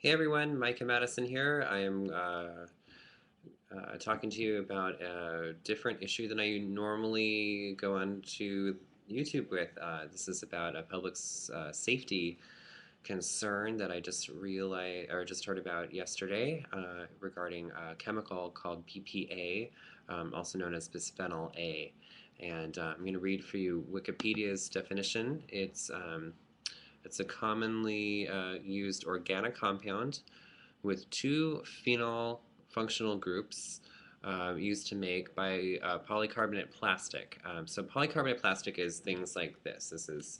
Hey everyone, Mike and Madison here. I am talking to you about a different issue than I normally go on to YouTube with. This is about a public safety concern that I just realized or just heard about yesterday regarding a chemical called BPA, also known as bisphenol A. And I'm going to read for you Wikipedia's definition. It's a commonly used organic compound with two phenol functional groups used to make polycarbonate plastic. So polycarbonate plastic is things like this. This is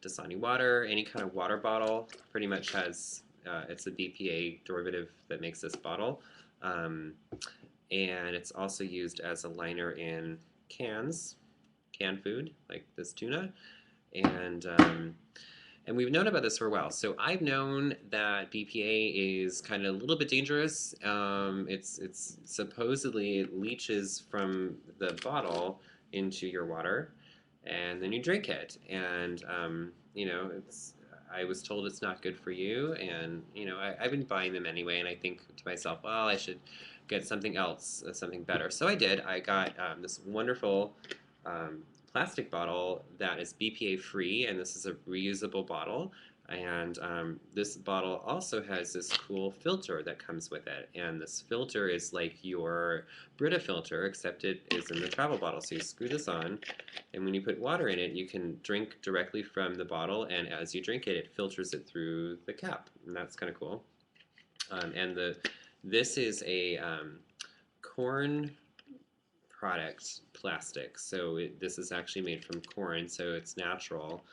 Dasani water, any kind of water bottle pretty much has, it's a BPA derivative that makes this bottle. Um, and it's also used as a liner in canned food, like this tuna. And and we've known about this for a while. So I've known that BPA is kind of a little bit dangerous. It's supposedly it leaches from the bottle into your water, and then you drink it. And it's I was told it's not good for you, and I've been buying them anyway. And I think to myself, well, I should get something else, something better. So I did. I got this wonderful um, plastic bottle that is BPA free, and this is a reusable bottle. And this bottle also has this cool filter that comes with it. And this filter is like your Brita filter, except it is in the travel bottle. So you screw this on, and when you put water in it, you can drink directly from the bottle. And as you drink it, it filters it through the cap. And that's kind of cool. This is a corn product plastic. So this is actually made from corn, so it's natural,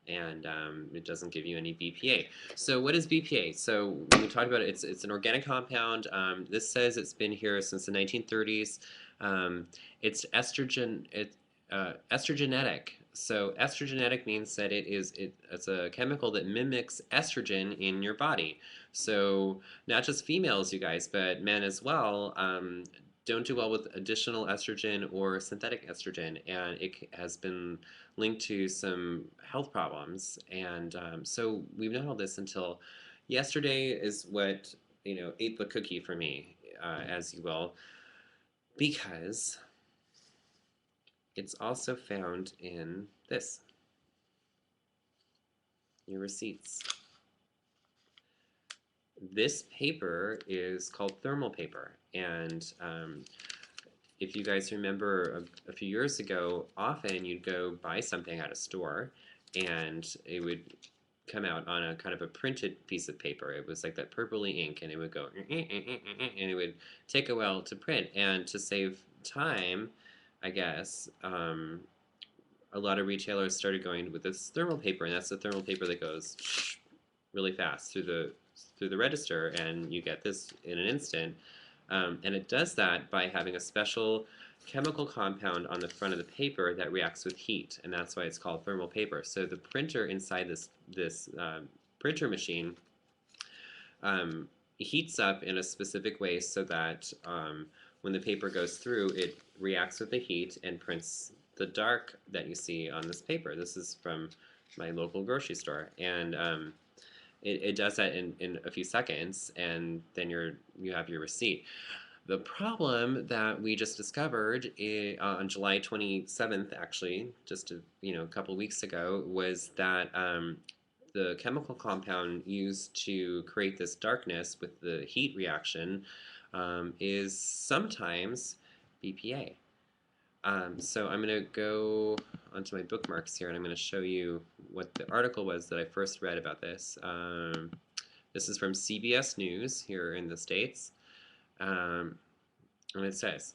and it doesn't give you any BPA. So what is BPA? So when we talked about it, it's an organic compound. This says it's been here since the 1930s. It's estrogenetic. So estrogenetic means that it's a chemical that mimics estrogen in your body. So not just females, you guys, but men as well. Don't do well with additional estrogen or synthetic estrogen, and it has been linked to some health problems. And so we've known all this until yesterday is what ate the cookie for me, as you will, because it's also found in your receipts. This paper is called thermal paper, and if you guys remember a few years ago, often you'd go buy something at a store and it would come out on a kind of a printed piece of paper. It was like that purpley ink, and it would go and it would take a while to print. And to save time, I guess, a lot of retailers started going with this thermal paper, and that's the thermal paper that goes really fast through the register, and you get this in an instant. And it does that by having a special chemical compound on the front of the paper that reacts with heat, and that's why it's called thermal paper. So the printer inside this printer machine heats up in a specific way so that when the paper goes through, it reacts with the heat and prints the dark that you see on this paper. This is from my local grocery store, and it does that in a few seconds, and then you have your receipt. The problem that we just discovered on July 27th, actually, just a couple weeks ago, was that the chemical compound used to create this darkness with the heat reaction is sometimes BPA. So I'm going to go onto my bookmarks here, and I'm going to show you what the article was that I first read about this. This is from CBS News here in the States. And it says,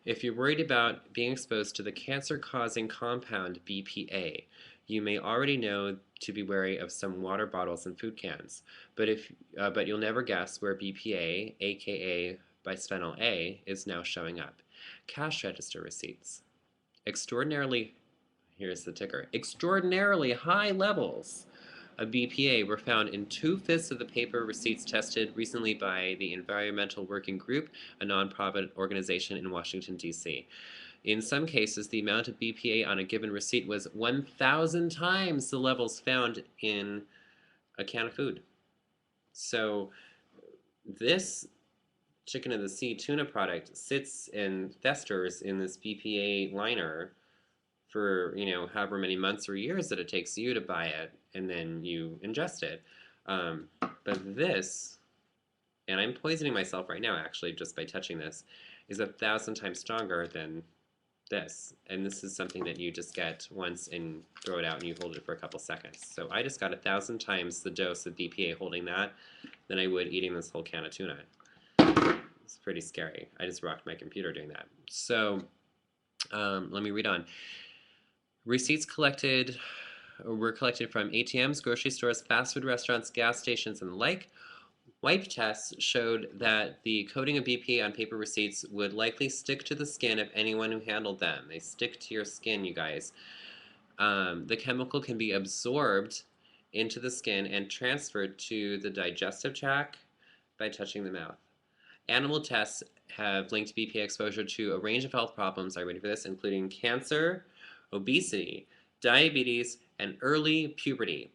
if you're worried about being exposed to the cancer-causing compound BPA, you may already know to be wary of some water bottles and food cans. But you'll never guess where BPA, aka bisphenol A, is now showing up. Cash register receipts. Here's the ticker, extraordinarily high levels of BPA were found in 2/5 of the paper receipts tested recently by the Environmental Working Group, a nonprofit organization in Washington, D.C. In some cases, the amount of BPA on a given receipt was 1,000 times the levels found in a can of food. So this chicken of the sea tuna product sits and festers in this BPA liner for, however many months or years that it takes you to buy it, and then you ingest it. But this, and I'm poisoning myself right now actually just by touching this, is 1,000 times stronger than this. And this is something that you just get once and throw it out and you hold it for a couple seconds. So I just got 1,000 times the dose of BPA holding that than I would eating this whole can of tuna. It's pretty scary. I just rocked my computer doing that. So let me read on. Receipts were collected from ATMs, grocery stores, fast food restaurants, gas stations, and the like. Wipe tests showed that the coating of BPA on paper receipts would likely stick to the skin of anyone who handled them. They stick to your skin, you guys. The chemical can be absorbed into the skin and transferred to the digestive tract by touching the mouth. Animal tests have linked BPA exposure to a range of health problems, are you ready for this, including cancer, obesity, diabetes, and early puberty.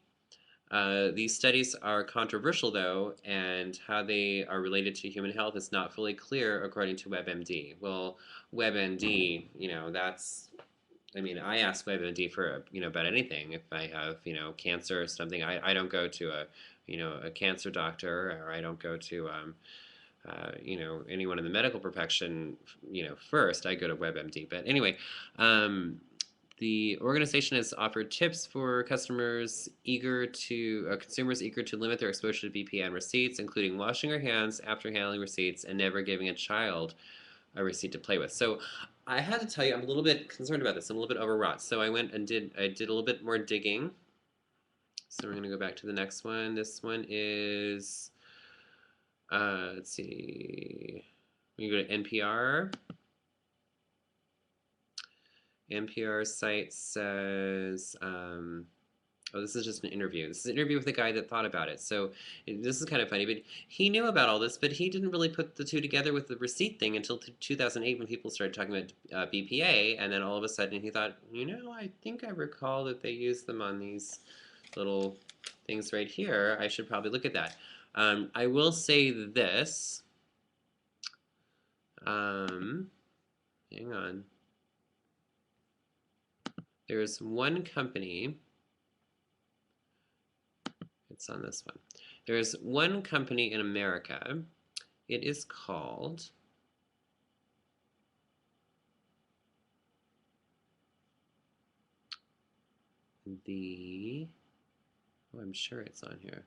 These studies are controversial, though, and how they are related to human health is not fully clear, according to WebMD. Well, WebMD, I ask WebMD for, about anything. If I have, cancer or something, I don't go to a cancer doctor, or I don't go to, anyone in the medical profession, first. I go to WebMD. But anyway, the organization has offered tips for consumers eager to limit their exposure to BPA on receipts, including washing your hands after handling receipts and never giving a child a receipt to play with. So I had to tell you, I'm a little bit concerned about this. I'm a little bit overwrought. So I went and did a little bit more digging. So we're going to go back to the next one. This one is, let's see, we go to NPR. NPR site says, oh, this is just an interview. This is an interview with a guy that thought about it. So this is kind of funny, but he knew about all this, but he didn't really put the two together with the receipt thing until 2008 when people started talking about BPA, and then all of a sudden he thought, I think I recall that they use them on these little things right here. I should probably look at that. I will say this. Hang on. There's one company, it's on this one. There's one company in America. It is called I'm sure it's on here.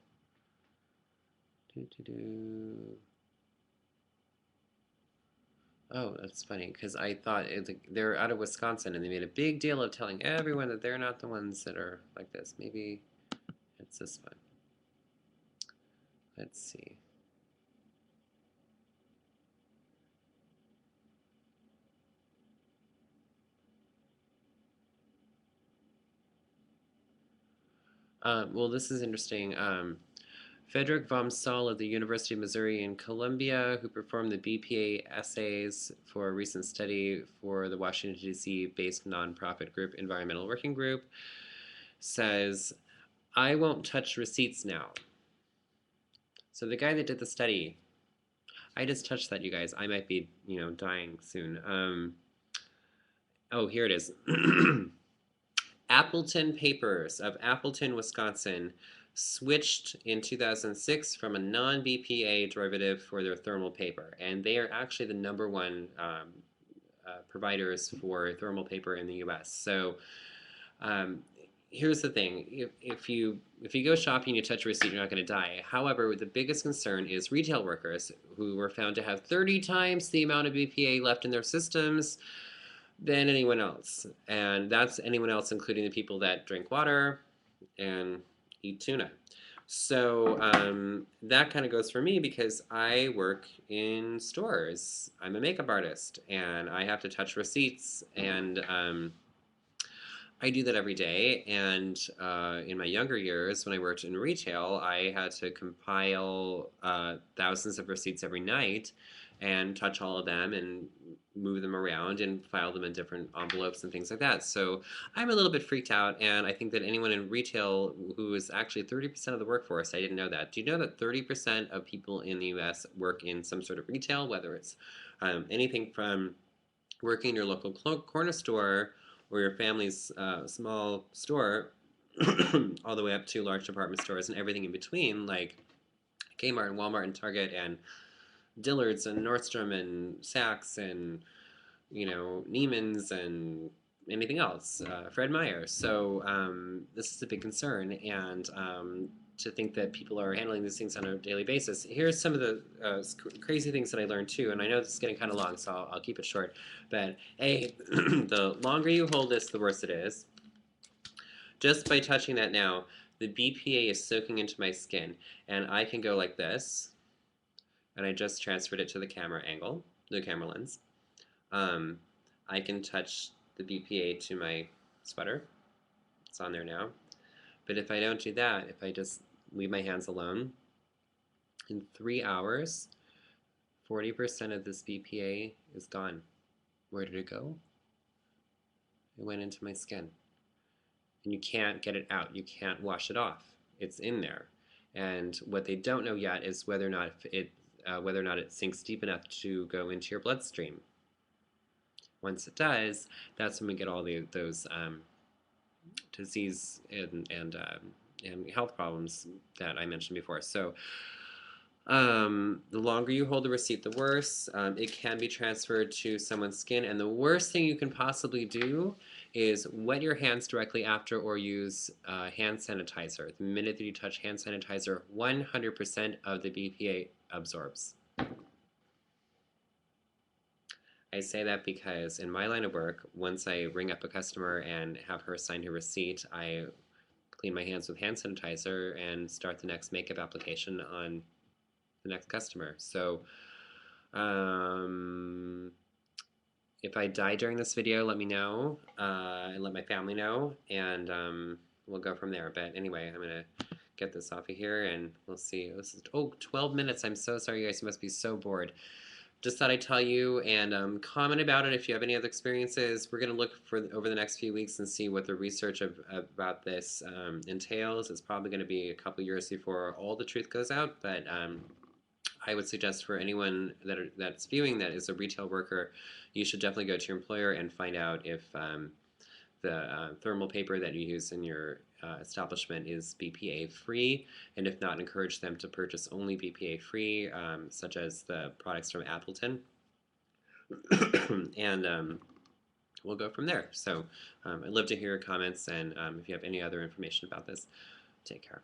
Oh, that's funny, because I thought they're out of Wisconsin, and they made a big deal of telling everyone that they're not the ones that are like this. Maybe it's this one. Let's see. Well, this is interesting. Frederick von Saul of the University of Missouri in Columbia, who performed the BPA assays for a recent study for the Washington, D.C.-based nonprofit group Environmental Working Group, says, I won't touch receipts now. So the guy that did the study, I just touched that, you guys. I might be, dying soon. Oh, here it is. Appleton Papers of Appleton, Wisconsin, switched in 2006 from a non-BPA derivative for their thermal paper, and they are actually the #1 providers for thermal paper in the U.S. So here's the thing: if you go shopping and you touch a receipt, you're not going to die. However, the biggest concern is retail workers who were found to have 30 times the amount of BPA left in their systems than anyone else, and that's anyone else, including the people that drink water and eat tuna. So that kind of goes for me because I work in stores. I'm a makeup artist, and I have to touch receipts, and I do that every day. And in my younger years, when I worked in retail, I had to compile thousands of receipts every night and touch all of them and move them around and file them in different envelopes and things like that. So I'm a little bit freaked out, and I think that anyone in retail who is actually 30% of the workforce, I didn't know that. Do you know that 30% of people in the US work in some sort of retail, whether it's anything from working in your local corner store or your family's small store, all the way up to large department stores and everything in between, like Kmart and Walmart and Target and Dillard's and Nordstrom and Saks and Neiman's and anything else, Fred Meyer. So this is a big concern, and to think that people are handling these things on a daily basis. Here's some of the crazy things that I learned too, and I know this is getting kind of long, so I'll keep it short. But the longer you hold this, the worse it is. Just by touching that now, the BPA is soaking into my skin, and I can go like this, and I just transferred it to the camera angle, the camera lens. I can touch the BPA to my sweater. It's on there now. But if I don't do that, if I just leave my hands alone, in 3 hours, 40% of this BPA is gone. Where did it go? It went into my skin. And you can't get it out. You can't wash it off. It's in there. And what they don't know yet is whether or not it sinks deep enough to go into your bloodstream. Once it does, that's when we get all those disease and health problems that I mentioned before. So the longer you hold the receipt, the worse. It can be transferred to someone's skin, and the worst thing you can possibly do is wet your hands directly after or use hand sanitizer. The minute that you touch hand sanitizer, 100% of the BPA absorbs. I say that because in my line of work, once I ring up a customer and have her sign her receipt, I clean my hands with hand sanitizer and start the next makeup application on the next customer. So if I die during this video, let me know and let my family know, and we'll go from there. But anyway, I'm going to get this off of here and we'll see. This is 12 minutes. I'm so sorry, you guys. You must be so bored. Just thought I'd tell you, and comment about it if you have any other experiences. We're going to look for over the next few weeks and see what the research about this entails. It's probably going to be a couple years before all the truth goes out, but I would suggest for anyone that's viewing that is a retail worker, you should definitely go to your employer and find out if the thermal paper that you use in your establishment is BPA free, and if not, encourage them to purchase only BPA free, such as the products from Appleton, and we'll go from there. So I'd love to hear your comments, and if you have any other information about this, take care.